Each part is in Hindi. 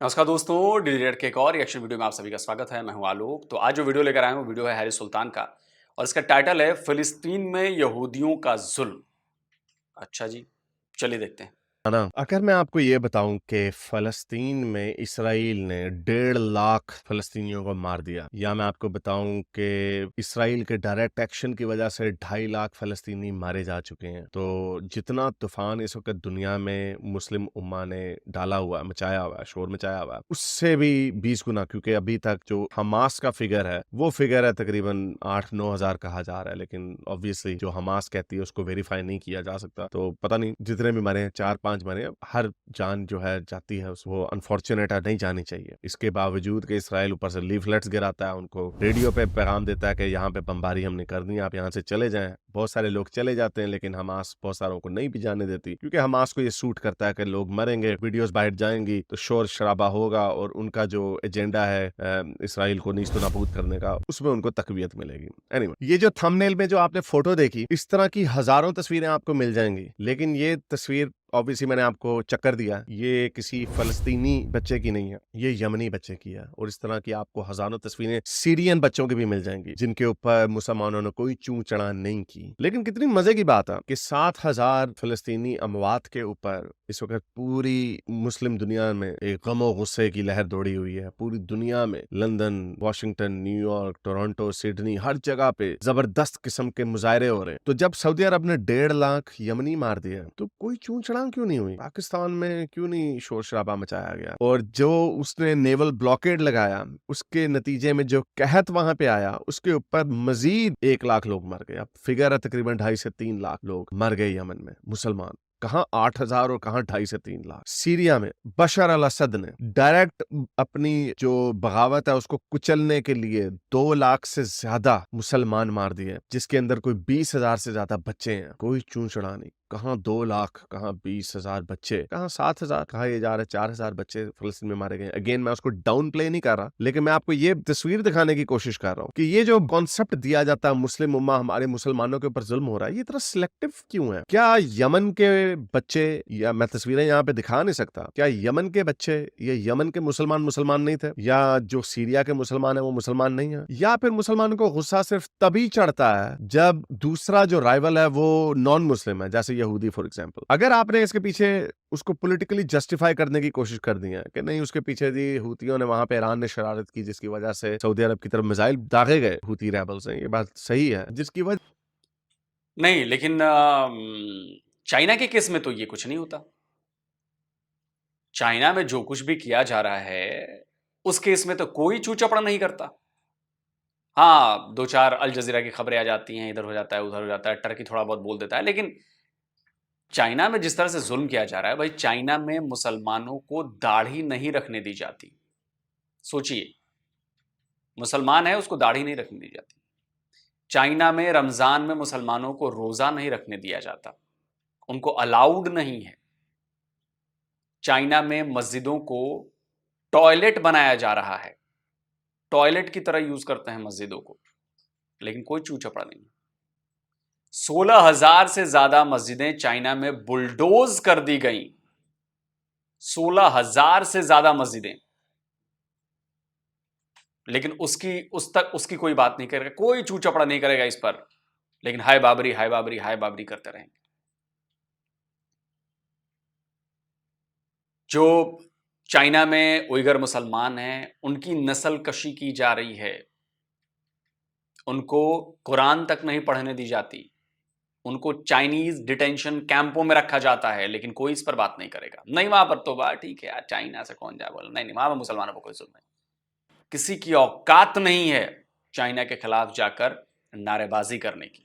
नमस्कार दोस्तों, डिलीट के एक और रिएक्शन वीडियो में आप सभी का स्वागत है। मैं हूं आलोक। तो आज जो वीडियो लेकर आए हैं वो वीडियो है हैरी सुल्तान का और इसका टाइटल है फिलिस्तीन में यहूदियों का जुल्म। अच्छा जी, चलिए देखते हैं। है ना? अगर मैं आपको ये बताऊं कि फ़लस्तीन में इसराइल ने 1.5 लाख फ़लस्तीनियों को मार दिया, या मैं आपको बताऊं कि इसराइल के डायरेक्ट एक्शन की वजह से 2.5 लाख फ़लस्तीनी मारे जा चुके हैं, तो जितना तूफान इस वक्त दुनिया में मुस्लिम उम्मा ने डाला हुआ, मचाया हुआ है, शोर मचाया हुआ है, उससे भी 20 गुना, क्योंकि अभी तक जो हमास का फिगर है वो फिगर है तकरीबन 8-9 हज़ार कहा जा रहा है, लेकिन ऑब्वियसली जो हमास कहती है उसको वेरीफाई नहीं किया जा सकता। तो पता नहीं जितने भी मरे हैं, 4-5 मरे, हर जान जो है जाती है वो अनफॉर्चुनेट है, नहीं जानी चाहिए। इसके बावजूद कि इसराइल ऊपर से लीफलेट्स गिराता है, उनको रेडियो पे पैगाम देता है कि यहाँ पे बमबारी हमने करनी है, आप यहाँ से चले जाएं। बहुत सारे लोग चले जाते हैं, लेकिन हमास बहुत सारों को नहीं भी जाने देती, क्योंकि हमास को ये सूट करता है कि लोग मरेंगे, वीडियोस बाहर जाएंगी तो शोर शराबा होगा, और उनका जो एजेंडा है इसराइल को नीस्तो नाबूद करने का, उसमें उनको तकवीयत मिलेगी। एनीवे, ये जो थंबनेल में जो आपने फोटो देखी, इस तरह की हजारों तस्वीरें आपको मिल जाएंगी, लेकिन ये तस्वीर ऑब्वियसली मैंने आपको चक्कर दिया, ये किसी फलस्तीनी बच्चे की नहीं है, ये यमनी बच्चे की है। और इस तरह की आपको हजारों तस्वीरें सीरियन बच्चों की भी मिल जाएंगी, जिनके ऊपर मुसलमानों ने कोई चूं चढ़ा नहीं की। लेकिन कितनी मजे की बात है कि 7,000 फलस्तीनी अमवात के ऊपर इस वक्त पूरी मुस्लिम दुनिया में एक गमो गुस्से की लहर दौड़ी हुई है। पूरी दुनिया में London, Washington, New York, Toronto, Sydney, हर जगह पे जबरदस्त किस्म के मुजाहरे हो रहे हैं। तो जब सऊदी अरब ने 1.5 लाख यमनी मार दिए, तो कोई चूं चढ़ान क्यों नहीं हुई? पाकिस्तान में क्यों नहीं शोर शराबा मचाया गया? और जो उसने नेवल ब्लॉकेड लगाया, उसके नतीजे में जो कहत वहां पे आया, उसके ऊपर मजीद 1 लाख लोग मर गए। अब फिगर है तकरीबन 2.5 से 3 लाख लोग मर गए यमन में, मुसलमान। कहां 8,000 और कहां 2.5 से 3 लाख। सीरिया में बशर अल असद ने डायरेक्ट अपनी जो बगावत है उसको कुचलने के लिए 2 लाख से ज्यादा मुसलमान मार दिए, जिसके अंदर कोई 20,000 से ज्यादा बच्चे हैं। कोई चूं चढ़ा नहीं। कहां 2 लाख, कहां 20,000 बच्चे, कहां 7,000, कहा ये जा रहा है 4,000 बच्चे फलस्तीन में मारे गए। अगेन, मैं उसको डाउन प्ले नहीं कर रहा, लेकिन मैं आपको ये तस्वीर दिखाने की कोशिश कर रहा हूं कि ये जो कॉन्सेप्ट दिया जाता है मुस्लिम उम्मा, हमारे मुसलमानों के ऊपर जुल्म हो रहा है, ये इतना सिलेक्टिव क्यों है? क्या यमन के बच्चे, या मैं तस्वीरें यहाँ पे दिखा नहीं सकता, क्या यमन के बच्चे, ये यमन के मुसलमान मुसलमान नहीं थे, या जो सीरिया के मुसलमान है वो मुसलमान नहीं है, या फिर मुसलमानों को गुस्सा सिर्फ तभी चढ़ता है जब दूसरा जो राइवल है वो नॉन मुस्लिम है, जैसे यहूदी फॉर एग्जाम्पल। अगर आपने इसके पीछे उसको पॉलिटिकली जस्टिफाई करने की कोशिश कर दी है कि नहीं, उसके पीछे जी हूतियों ने, वहां पे ईरान ने शरारत की जिसकी वजह से सऊदी अरब की तरफ मिसाइल दागे गए हूती रेबल से, ये बात सही है, जिसकी वजह नहीं, लेकिन चाइना के केस में तो ये कुछ नहीं होता। चाइना में जो कुछ भी किया जा रहा है, उस केस में तो कोई चू चपड़ा नहीं करता। हाँ, दो चार अल जजीरा की खबरें आ जाती हैं, इधर हो जाता है, उधर हो जाता है, टर्की थोड़ा बहुत बोल देता है, लेकिन चाइना में जिस तरह से जुल्म किया जा रहा है भाई, चाइना में मुसलमानों को दाढ़ी नहीं रखने दी जाती। सोचिए, मुसलमान है, उसको दाढ़ी नहीं रखने दी जाती। चाइना में रमजान में मुसलमानों को रोजा नहीं रखने दिया जाता, उनको अलाउड नहीं है। चाइना में मस्जिदों को टॉयलेट बनाया जा रहा है, टॉयलेट की तरह यूज करते हैं मस्जिदों को, लेकिन कोई चू चपड़ा नहीं। 16,000 से ज्यादा मस्जिदें चाइना में बुलडोज कर दी गई। 16,000 से ज्यादा मस्जिदें, लेकिन उसकी कोई बात नहीं करेगा, कोई चू चपड़ा नहीं करेगा इस पर, लेकिन हाय बाबरी, हाय बाबरी, हाय बाबरी करते रहेंगे। जो चाइना में उइगर मुसलमान हैं, उनकी नस्ल कशी की जा रही है, उनको कुरान तक नहीं पढ़ने दी जाती, उनको चाइनीज डिटेंशन कैंपों में रखा जाता है, लेकिन कोई इस पर बात नहीं करेगा। नहीं, वहां पर तो बात ठीक है यार, चाइना से कौन जाए बोला, नहीं नहीं, वहां पर मुसलमानों पर कोई जुल्म नहीं। किसी की औकात नहीं है चाइना के खिलाफ जाकर नारेबाजी करने की।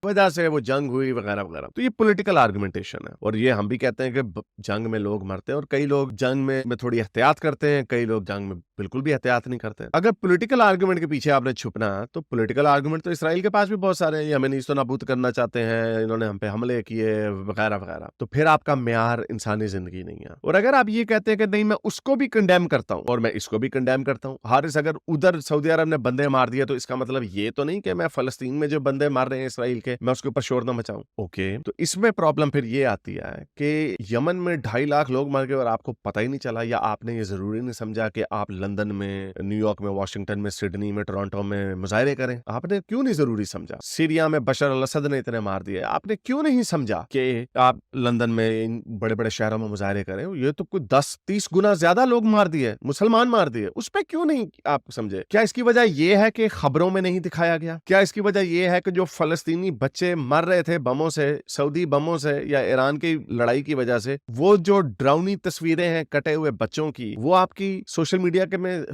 वजह से वो जंग हुई वगैरह वगैरह। तो ये पॉलिटिकल आर्गुमेंटेशन है, और ये हम भी कहते हैं कि जंग में लोग मरते हैं, और कई लोग जंग में थोड़ी एहतियात करते हैं, कई लोग जंग में बिल्कुल भी एहतियात नहीं करते। अगर पॉलिटिकल आर्गुमेंट के पीछे आपने छुपना है, तो पॉलिटिकल आर्गुमेंट तो इसराइल के पास भी बहुत सारे हैं। ये हमें नीस्तो नाबूद करना चाहते हैं, इन्होंने हम पे हमले किए वगैरह वगैरह। तो फिर आपका म्यार इंसानी जिंदगी नहीं है। और अगर आप ये कहते हैं कि नहीं, मैं उसको भी कंडेम करता हूं और मैं इसको भी कंडेम करता हूं, हारिस अगर उधर सऊदी अरब ने बंदे मार दिए, तो इसका मतलब ये तो नहीं कि मैं फलस्तीन में जो बंदे मार रहे हैं इसराइल के, के मैं उसके ऊपर शोर ना मचाऊं। ओके, तो इसमें प्रॉब्लम फिर ये आती है कि यमन में 2.5 लाख लोग मर गए और आपको पता ही नहीं चला, या आपने ये जरूरी नहीं समझा कि आप लंदन में, न्यूयॉर्क में, वॉशिंगटन में, सिडनी में, टोरंटो में मुजाहरे करें? आपने क्यों नहीं जरूरी समझा? सीरिया में बशर अल असद ने इतने मार दिए, आपने क्यों नहीं समझा कि आप लंदन में, इन बड़े बड़े शहरों में मुजाहरे करें? ये तो कुछ 10-30 गुना ज्यादा लोग मार दिए, मुसलमान मार दिए, उस पर क्यों नहीं आप समझे? क्या इसकी वजह यह है कि खबरों में नहीं दिखाया गया? क्या इसकी वजह यह है कि जो फलस्तीनी बच्चे मर रहे थे बमों से, सऊदी बमों से या ईरान की लड़ाई की वजह से, वो जो डरावनी तस्वीरें हैं कटे हुए बच्चों की, वो आपकी सोशल मीडिया के में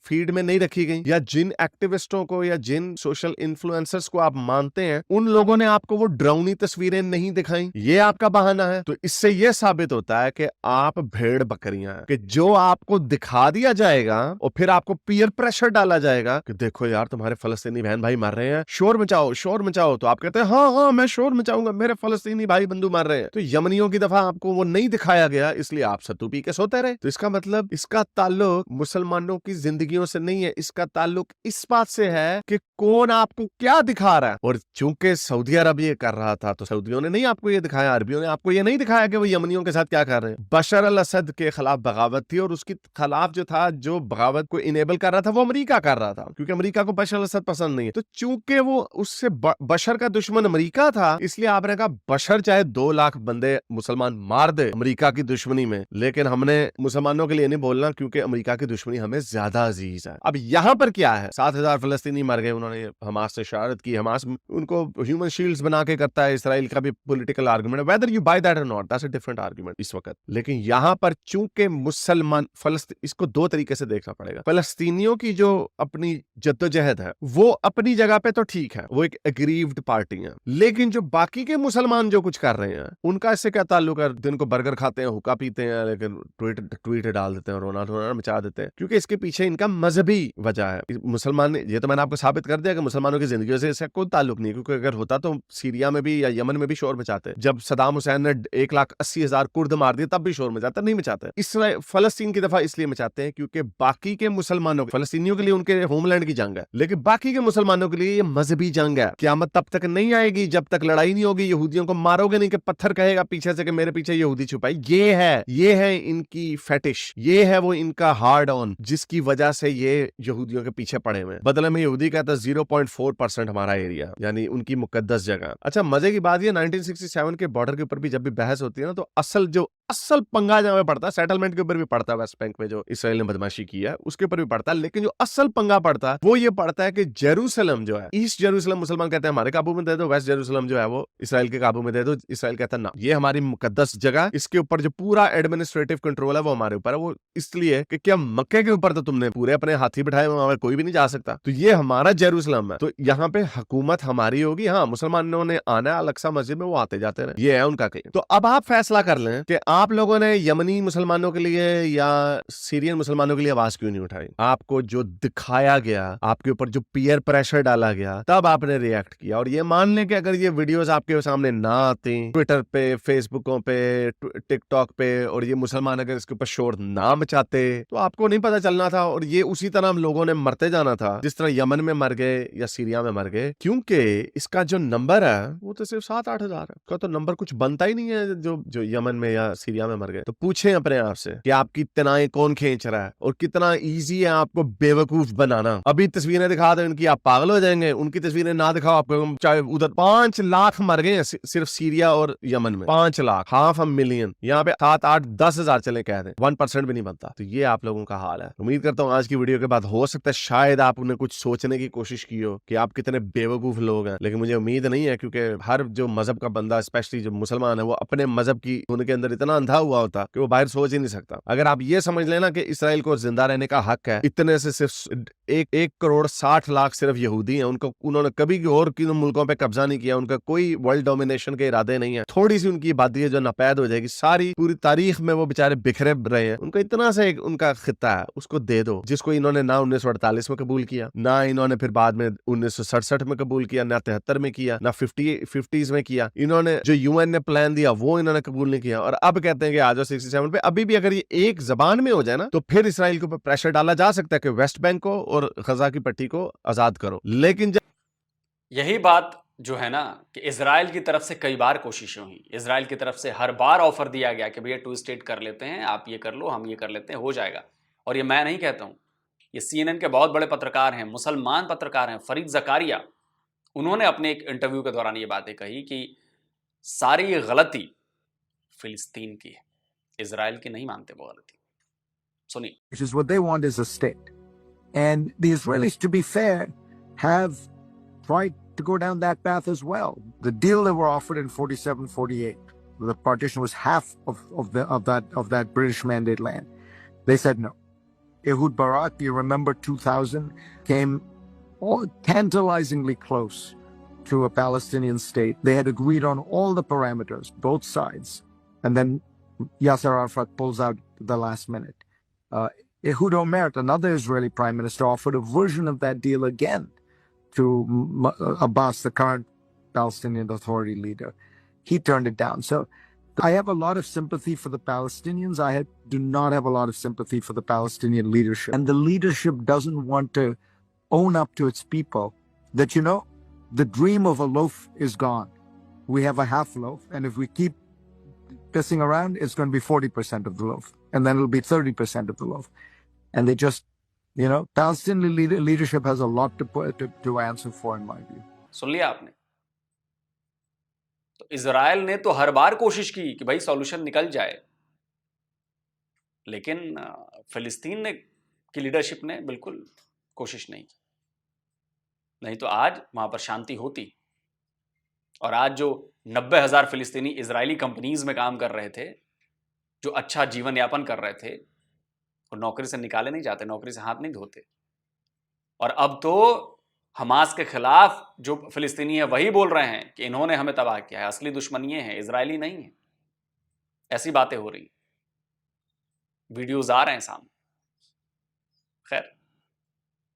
फीड में नहीं रखी गई? या जिन एक्टिविस्टों को या जिन सोशल इन्फ्लुएंसर्स को आप मानते हैं, उन लोगों ने आपको वो डरावनी तस्वीरें नहीं दिखाई? ये आपका बहाना है। तो इससे यह साबित होता है कि आप भेड़ बकरियां हैं, कि जो आपको दिखा दिया जाएगा और फिर आपको पीयर प्रेशर डाला जाएगा कि देखो यार तुम्हारे फलस्तीनी बहन भाई मर रहे हैं, शोर मचाओ, शोर मचाओ। तो आप कहते हैं हाँ हाँ मैं शोर मचाऊंगा, मेरे फलस्तीनी भाई बंधु मर रहे हैं। तो यमनियों की दफा आपको वो नहीं दिखाया गया, इसलिए आप सत्तू पी के सोते रहे। तो इसका मतलब, इसका ताल्लुक मुसलमानों की जिंदगियों से नहीं है, इसका ताल्लुक इस बात से है कि कौन आपको क्या दिखा रहा है। और चूंकि सऊदी अरब ये कर रहा था, तो सऊदियों ने नहीं आपको ये दिखाया, अरबियों ने आपको ये नहीं दिखाया कि वो यमनियों के साथ क्या कर रहे हैं। बशर अल असद के खिलाफ बगावत थी, और उसके खिलाफ जो था, जो बगावत को इनेबल कर रहा था, वो अमेरिका कर रहा था, क्योंकि अमेरिका को बशर अल असद पसंद नहीं है। तो चूंकि वो उससे बशर का दुश्मन अमेरिका था, इसलिए आपने कहा बशर चाहे 2 लाख बंदे मुसलमान मार दे अमेरिका की दुश्मनी में, लेकिन हमने मुसलमानों के लिए नहीं बोलना, क्योंकि अमेरिका की दुश्मनी हमें ज्यादा अजीज है। अब यहां पर क्या है, 7,000 फलस्तीनी मर गए, उन्होंने हमास से शरारत की, हमास उनको ह्यूमन शील्ड्स बना के करता है, इसराइल का भी पॉलिटिकल आर्गुमेंट है, वेदर यू बाय दैट और not, that's a different argument इस वक्त। लेकिन यहां पर चूंकि मुसलमान इसको 2 तरीके से देखना पड़ेगा। फलस्तीनियों की जो अपनी जद्दोजहद है, वो अपनी जगह पे तो ठीक है, वो एक एग्रीव्ड पार्टी है, लेकिन जो बाकी के मुसलमान जो कुछ कर रहे हैं, उनका इससे क्या ताल्लुक है? दिन को बर्गर खाते हैं, हुक्का पीते हैं, लेकिन ट्वीट डाल देते हैं, रोना रोना मचा देते हैं, क्योंकि इसके पीछे इनका मजहबी वजह है। मुसलमान, ये तो मैंने आपको साबित कर दिया कि मुसलमानों की जिंदगी से इसका कोई ताल्लुक नहीं, क्योंकि अगर होता तो सीरिया में भी या यमन में भी शोर मचाते। जब सदाम हुसैन ने 1,80,000 कुर्द मार दिए, तब भी शोर मचाता, नहीं मचाते। इसलिए फलस्तीन की दफा इसलिए मचाते हैं क्योंकि बाकी के मुसलमानों, फलस्तीनियों के लिए उनके होमलैंड की जंग है, लेकिन बाकी के मुसलमानों के लिए ये मजहबी जंग है। क़यामत तब तक नहीं आएगी जब तक लड़ाई नहीं होगी, यहूदियों को मारोगे नहीं कि पत्थर कहेगा पीछे से कि मेरे पीछे यहूदी छुपाई। ये है इनकी फेटिश, ये है वो इनका हार्ड ऑन, जिसकी वजह से ये यहूदियों के पीछे पड़े हुए। बदले में यहूदी कहता है 0.4% हमारा एरिया, यानी उनकी मुकद्दस जगह। अच्छा, मजे की बात ये 1967 के बॉर्डर के ऊपर भी जब भी बहस होती है ना, तो असल पंगा जहां पे पड़ता है, सेटलमेंट के ऊपर भी पड़ता है, वेस्ट बैंक में जो इसराइल ने बदमाशी की है उसके ऊपर भी पड़ता है, लेकिन जो असल पंगा पड़ता है वो ये पड़ता है कि जेरूसलम जो है, ईस्ट जेरूसलम मुसलमान कहते हैं हमारे काबू में दे दो, वेस्ट जेरूसलम जो है वो इसराइल के काबू में दे दो। इसराइल कहता है ना, ये हमारी मुकद्दस जगह, इसके ऊपर जो पूरा एडमिनिस्ट्रेटिव कंट्रोल है वो हमारे ऊपर है। वो इसलिए कि क्या मक्के के ऊपर तो तुमने पूरे अपने हाथी बिठाए, वहां पर कोई भी नहीं जा सकता, तो ये हमारा जेरूसलम है, तो यहाँ पे हुकूमत हमारी होगी। हाँ, मुसलमानों ने आना है अल-अक्सा मस्जिद में, वो आते जाते रहे, ये है उनका क्लेम। तो अब आप फैसला कर लें कि आप लोगों ने यमनी मुसलमानों के लिए या सीरियन मुसलमानों के लिए आवाज क्यों नहीं उठाई? आपको जो दिखाया गया, आपके ऊपर जो पीयर प्रेशर डाला गया, तब आपने रिएक्ट किया। और ये मान लें कि अगर ये वीडियोस आपके सामने ना आती, ट्विटर पे, फेसबुकों पे, टिकटॉक पे, और ये मुसलमान अगर इसके ऊपर शोर ना मचाते, तो आपको नहीं पता चलना था, और ये उसी तरह हम लोगों ने मरते जाना था जिस तरह यमन में मर गए या सीरिया में मर गए। क्योंकि इसका जो नंबर है वो तो सिर्फ 7-8 हजार है, का तो नंबर कुछ बनता ही नहीं है जो यमन में या सीरिया में मर गए। तो पूछें अपने आप से कि आपकी तनाएं कौन खींच रहा है और कितना इजी है आपको बेवकूफ बनाना। अभी तस्वीरें दिखा दो इनकी, आप पागल हो जाएंगे। उनकी तस्वीरें ना दिखाओ आपको, चाहे उधर 5 लाख मर गए सिर्फ सीरिया और यमन में, 5 लाख, 500,000 यहाँ पे 7-8-10 हजार चले कह दें, 1% भी नहीं बनता। तो ये आप लोगों का हाल है। उम्मीद करता हूँ आज की वीडियो के बाद हो सकता है शायद आपने कुछ सोचने की कोशिश की हो कि आप कितने बेवकूफ लोग हैं, लेकिन मुझे उम्मीद नहीं है, क्योंकि हर जो मजहब का बंदा, स्पेशली जो मुसलमान है, वो अपने मजहब की उनके अंदर इतना अंधा हुआ होता कि वो बाहर सोच ही नहीं सकता। अगर आप ये समझ लेना कि इसराइल को जिंदा रहने का हक है, इतने से सिर्फ 1,60,00,000 सिर्फ यहूदी हैं, उन्होंने कभी और किन मुल्कों पे कब्जा नहीं किया, उनका कोई वर्ल्ड डोमिनेशन के इरादे नहीं है। थोड़ी सी उनकी आबादी है जो नापैद हो जाएगी, सारी पूरी तारीख में वो बेचारे बिखरे रहे हैं, उनका इतना सा एक उनका खिता है, उसको दे दो, जिसको इन्होंने ना 1948 में कबूल किया, ना इन्होंने फिर बाद में 1967 में कबूल किया, ना 73 में किया, ना 50s में किया। इन्होंने जो यूएन ने प्लान दिया वो इन्होंने कबूल नहीं किया, और अब कहते हैं कि आ जाओ 67 पे। अभी भी अगर ये एक जबान में हो जाए ना, तो फिर इसराइल के ऊपर प्रेशर डाला जा सकता है कि वेस्ट बैंक को और गजा की पट्टी को आजाद करो। लेकिन यही बात जो है ना कि इजराइल की तरफ से कई बार कोशिशें हुई, इजराइल की तरफ से हर बार ऑफर दिया गया कि भैया 2 स्टेट कर लेते हैं, आप ये कर लो, हम ये कर लेते हैं, हो जाएगा। और ये मैं नहीं कहता हूं, ये CNN के बहुत बड़े पत्रकार हैं, मुसलमान पत्रकार हैं, फरीद जकारिया, उन्होंने अपने एक इंटरव्यू के दौरान ये बातें कही कि सारी ये गलती फिलिस्तीन की है, इजराइल की नहीं मानते वो गलती। सुनिए। Which is what they want is a state. And the Israelis, to be fair, have tried to go down that path as well. The deal they were offered in 47, 48, the partition was half of that British Mandate land. They said no. Ehud Barak, you remember 2000, came tantalizingly close to a Palestinian state. They had agreed on all the parameters, both sides. And then Yasser Arafat pulls out at the last minute. Ehud Olmert, another Israeli prime minister, offered a version of that deal again to Abbas, the current Palestinian Authority leader. He turned it down. So I have a lot of sympathy for the Palestinians. Do not have a lot of sympathy for the Palestinian leadership. And the leadership doesn't want to own up to its people that, the dream of a loaf is gone. We have a half loaf, and if we keep pissing around, it's going to be 40% of the loaf, and then it'll be 30% of the loaf. And they just, Palestinian leadership has a lot to answer for, in my view. सुन लिया आपने? तो इजराइल ने तो हर बार कोशिश की कि भाई सॉल्यूशन निकल जाए, लेकिन फिलिस्तीन की लीडरशिप ने बिल्कुल कोशिश नहीं की। नहीं तो आज वहां पर शांति होती। और आज जो 90,000 फिलिस्तीनी इजरायली कंपनीज में काम कर रहे थे, जो अच्छा जीवन यापन कर रहे थे, और नौकरी से निकाले नहीं जाते, नौकरी से हाथ नहीं धोते। और अब तो हमास के खिलाफ जो फिलिस्तीनी है वही बोल रहे हैं कि इन्होंने हमें तबाह किया है, असली दुश्मन ये है, इजरायली नहीं है। ऐसी बातें हो रही, वीडियोज आ रहे हैं सामने। खैर,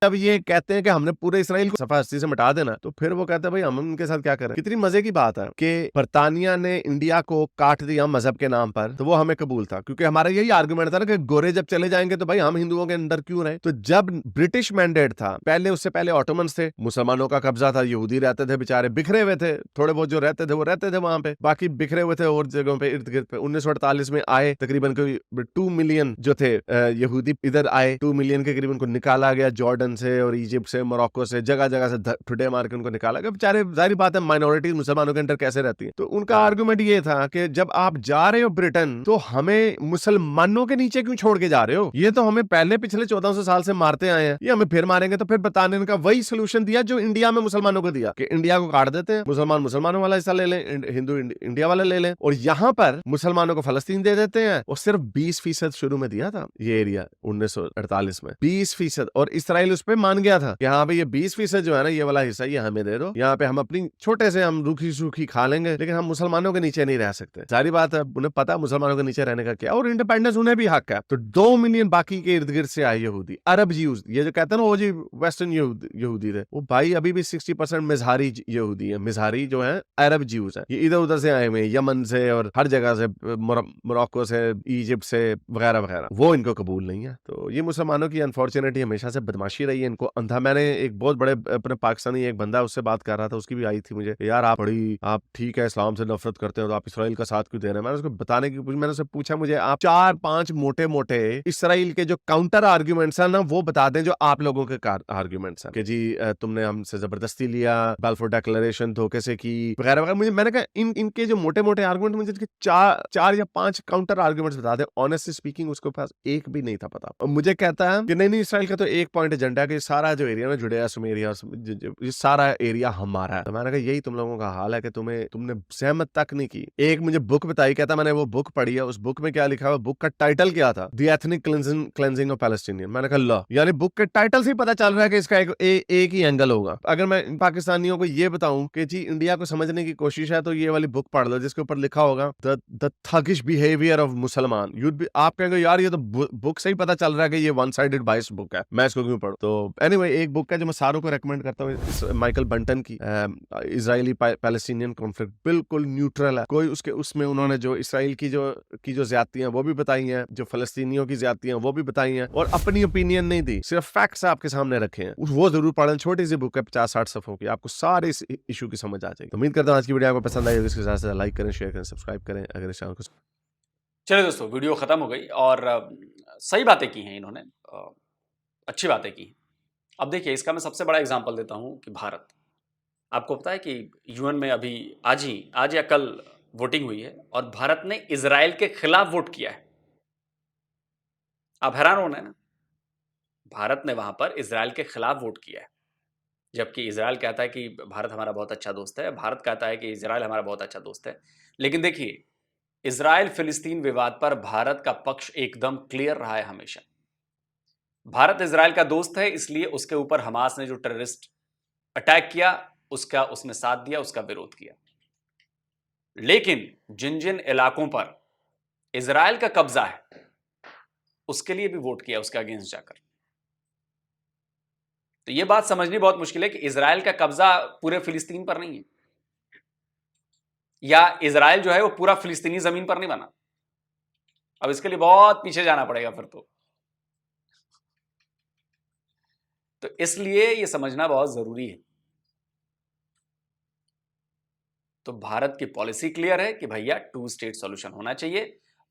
जब ये कहते हैं कि हमने पूरे इसराइल को सफा हस्ती से मिटा देना, तो फिर वो कहते हैं भाई हम उनके साथ क्या करें। कितनी मजे की बात है कि बरतानिया ने इंडिया को काट दिया मजहब के नाम पर, तो वो हमें कबूल था, क्योंकि हमारा यही आर्गुमेंट था ना कि गोरे जब चले जाएंगे तो भाई हम हिंदुओं के अंदर क्यों रहे। तो जब ब्रिटिश मैंडेट था, पहले उससे पहले ऑटोमन्स थे, मुसलमानों का कब्जा था, यहूदी रहते थे बेचारे, बिखरे हुए थे, थोड़े बहुत जो रहते थे वो रहते थे वहां पे, बाकी बिखरे हुए थे और जगहों पे इर्द गिर्द पे। 1948 में आए तकरीबन 2 मिलियन जो थे यहूदी इधर आए, 2 मिलियन के करीब उनको निकाला गया जॉर्डन से और इजिप्ट से, मोरक्को से, जगह जगह से ठुडे मार के उनको निकाला गया। बेचारे, जाहिर बात है माइनॉरिटी मुसलमानों के अंदर कैसे रहती है। तो उनका आर्गुमेंट ये था कि जब आप जा रहे हो ब्रिटेन, तो हमें मुसलमानों के नीचे क्यों छोड़ के जा रहे हो, ये तो हमें पहले पिछले 1400 साल से मारते आए हैं, ये हमें फिर मारेंगे। तो फिर बताने का वही सोल्यूशन दिया जो इंडिया में मुसलमानों को दिया कि इंडिया को काट देते हैं, मुसलमान मुसलमानों वाला हिस्सा ले लें, हिंदू इंडिया वाला ले लें, और यहां पर मुसलमानों को फलस्तीन दे देते हैं। और सिर्फ 20% शुरू में दिया था ये एरिया 1948 में, 20%, और इसराइल उस पर मान गया था कि हाँ भाई ये 20% जो है ना, ये वाला हिस्सा ये हमें दे दो, यहाँ पे हम अपनी छोटे से हम रूखी सूखी खा लेंगे, लेकिन हम मुसलमानों के नीचे नहीं रह सकते। सारी बात है, उन्हें पता मुसलमानों के नीचे रहने का क्या, और इंडिपेंडेंस उन्हें भी हक है। तो 2 मिलियन बाकी के इर्द गिर्द से आए यहूदी, अरब ज्यूज, ये जो कहते हैं ना वो जी वेस्टर्न यहूदी थे, वो भाई अभी भी 60% मिजहारी यहूदी है। मिजहारी जो है अरब ज्यूज है, ये इधर उधर से आए हुए, यमन से और हर जगह से, मोरक्को से, इजिप्ट से वगैरह वगैरह, वो इनको कबूल नहीं है। तो ये मुसलमानों की अनफॉर्चुनेटली हमेशा से बदमाशी रही है, इनको अंधा। मैंने एक बहुत बड़े अपने पाकिस्तानी एक बंदा उससे बात कर रहा था, उसकी भी आई थी मुझे, यार आप ठीक है इस्लाम से नफरत करते हो तो आप इसराइल का साथ क्यों दे रहे हैं। मैंने उसको बताने की, मैंने उससे पूछा मुझे आप 4-5 मोटे मोटे इसराइल के जो काउंटर आर्ग्यूमेंट्स है ना वो बता दें जो आप लोगों के आर्ग्यूमेंट्स हैं कि जी तुमने हमसे जबरदस्ती लिया, बाल्फोर डिक्लेरेशन धोखे से की वगैरह वगैरह। मुझे, मैंने कहा इनके जो मोटे मोटे आर्गुमेंट, मुझे 4 या 5 काउंटर आर्ग्यूमेंट्स बता दें। ऑनेस्टली स्पीकिंग उसके पास एक भी नहीं था पता। और मुझे कहता है कि नहीं इसराइल का तो एक पॉइंट एजेंडा है कि सारा जो एरिया में जुड़े सुमेरिया, ये सारा एरिया हमारा है। तो मैंने कहा यही तुम लोगों का हाल है कि तुमने सहमत तक नहीं की। एक मुझे बुक बताई, कहता मैंने वो बुक पढ़ी है, उस बुक में क्या लिखा हुआ, बुक का टाइटल क्या था, the ethnic cleansing of Palestinian. मैंने कहा ला, यानी बुक के टाइटल से ही पता चल रहा है कि इसका एक ही एंगल होगा। अगर मैं पाकिस्तानियों को ये बताऊं कि जी इंडिया को समझने की कोशिश है तो ये वाली बुक पढ़ लो जिसके ऊपर लिखा होगा द थगिश बिहेवियर ऑफ मुसलमान। आप कहेंगे यार ये तो बुक से ही पता चल रहा है कि ये वन साइडेड बाइस बुक है, मैं इसको क्यों पढ़ूं। तो एनीवे एक बुक है जो मैं सारों को रेकमेंड करता हूँ, माइकल बंटन की, इजरायली पैलेस्टीनियन कॉन्फ्लिक्ट, बिल्कुल न्यूट्रल है। कोई उसके उसमें उन्होंने जो इसराइल की जो ज्यादतियां वो भी बताई हैं, जो फलस्तीनियों की ज्यादतियां वो भी बताई हैं, और अपनी ओपिनियन नहीं दी, सिर्फ फैक्ट्स आपके सामने रखे हैं। वो जरूर पढ़ें, छोटी सी बुक है 50-60 सफ़ों की, आपको सारे इस इशू की समझ आ जाएगी। तो उम्मीद करता हूँ आज की वीडियो आपको पसंद आई होगी। इसके साथ साथ लाइक करें, शेयर करें, सब्सक्राइब करें अगर इस चैनल को। चलिए दोस्तों, वीडियो खत्म हो गई और सही बातें की हैं इन्होंने, अच्छी बातें की हैं। अब देखिए, इसका मैं सबसे बड़ा एग्जांपल देता हूं कि भारत, आपको पता है कि यूएन में अभी आज या कल वोटिंग हुई है और भारत ने इजराइल के खिलाफ वोट किया है। आप हैरान हो रहे हैं ना, भारत ने वहां पर इजराइल के खिलाफ वोट किया है, जबकि इजराइल कहता है कि भारत हमारा बहुत अच्छा दोस्त है, भारत कहता है कि इजराइल हमारा बहुत अच्छा दोस्त है। लेकिन देखिए, इजराइल फिलिस्तीन विवाद पर भारत का पक्ष एकदम क्लियर रहा है हमेशा। भारत इजराइल का दोस्त है, इसलिए उसके ऊपर हमास ने जो टेररिस्ट अटैक किया उसका उसने साथ दिया, उसका विरोध किया। लेकिन जिन जिन इलाकों पर इजराइल का कब्जा है उसके लिए भी वोट किया, उसके अगेंस्ट जाकर। तो यह बात समझनी बहुत मुश्किल है कि इजराइल का कब्जा पूरे फिलिस्तीन पर नहीं है, या इजराइल जो है वो पूरा फिलिस्तीनी जमीन पर नहीं बना। अब इसके लिए बहुत पीछे जाना पड़ेगा फिर तो इसलिए यह समझना बहुत जरूरी है। तो भारत की पॉलिसी क्लियर है कि भैया 2 स्टेट सॉल्यूशन होना चाहिए,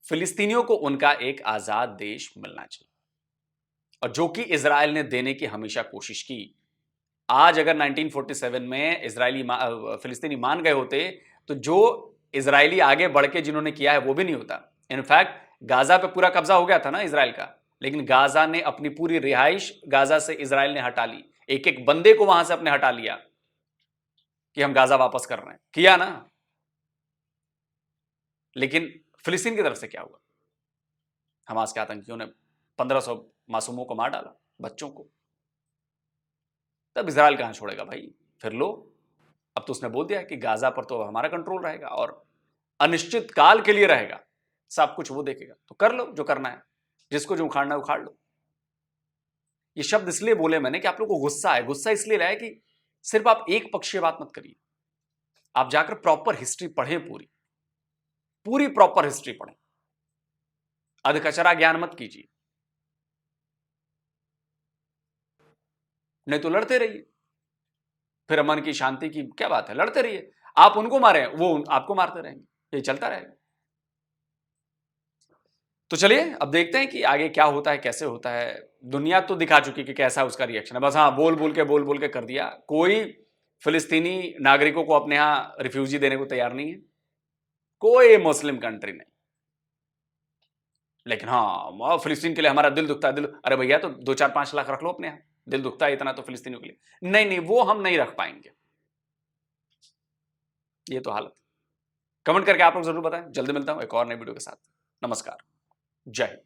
फिलिस्तीनियों को उनका एक आजाद देश मिलना चाहिए, और जो कि इजराइल ने देने की हमेशा कोशिश की। आज अगर 1947 में फिलिस्तीनी मान गए होते तो जो इजरायली आगे बढ़ के जिन्होंने किया है वो भी नहीं होता। इनफैक्ट गाजा पे पूरा कब्जा हो गया था ना इजराइल का, लेकिन गाजा ने अपनी पूरी रिहाइश गाजा से इजराइल ने हटा ली, एक एक बंदे को वहां से अपने हटा लिया कि हम गाजा वापस कर रहे हैं, किया ना। लेकिन फिलिस्तीन की तरफ से क्या हुआ? हमास के आतंकियों ने 1500 मासूमों को मार डाला, बच्चों को। तब इजराइल कहां छोड़ेगा भाई? फिर लो, अब तो उसने बोल दिया कि गाजा पर तो हमारा कंट्रोल रहेगा और अनिश्चित काल के लिए रहेगा, सब कुछ वो देखेगा। तो कर लो जो करना है, जिसको जो उखाड़ना है उखाड़ लो। ये शब्द इसलिए बोले मैंने कि आप लोग को गुस्सा है। गुस्सा इसलिए रहा है कि सिर्फ आप एक पक्षीय बात मत करिए, आप जाकर प्रॉपर हिस्ट्री पढ़ें, पूरी प्रॉपर हिस्ट्री पढ़ें, अधकचरा ज्ञान मत कीजिए, नहीं तो लड़ते रहिए। फिर अमन की शांति की क्या बात है? लड़ते रहिए, आप उनको मारे वो आपको मारते रहेंगे, ये चलता रहेगा। तो चलिए अब देखते हैं कि आगे क्या होता है, कैसे होता है। दुनिया तो दिखा चुकी कि कैसा उसका रिएक्शन है। बस हाँ, बोल बोल के कर दिया। कोई फिलिस्तीनी नागरिकों को अपने यहां रिफ्यूजी देने को तैयार नहीं है, कोई मुस्लिम कंट्री नहीं। लेकिन हाँ, फिलिस्तीन के लिए हमारा दिल दुखता है। अरे भैया, तो 2-4-5 लाख रख लो अपने यहाँ, दिल दुखता है इतना तो फिलिस्तीनियों के लिए। नहीं, वो हम नहीं रख पाएंगे। ये तो हालत। कमेंट करके आप लोग जरूर बताएं। जल्दी मिलता हूं एक और नई वीडियो के साथ। नमस्कार, जय हिंद।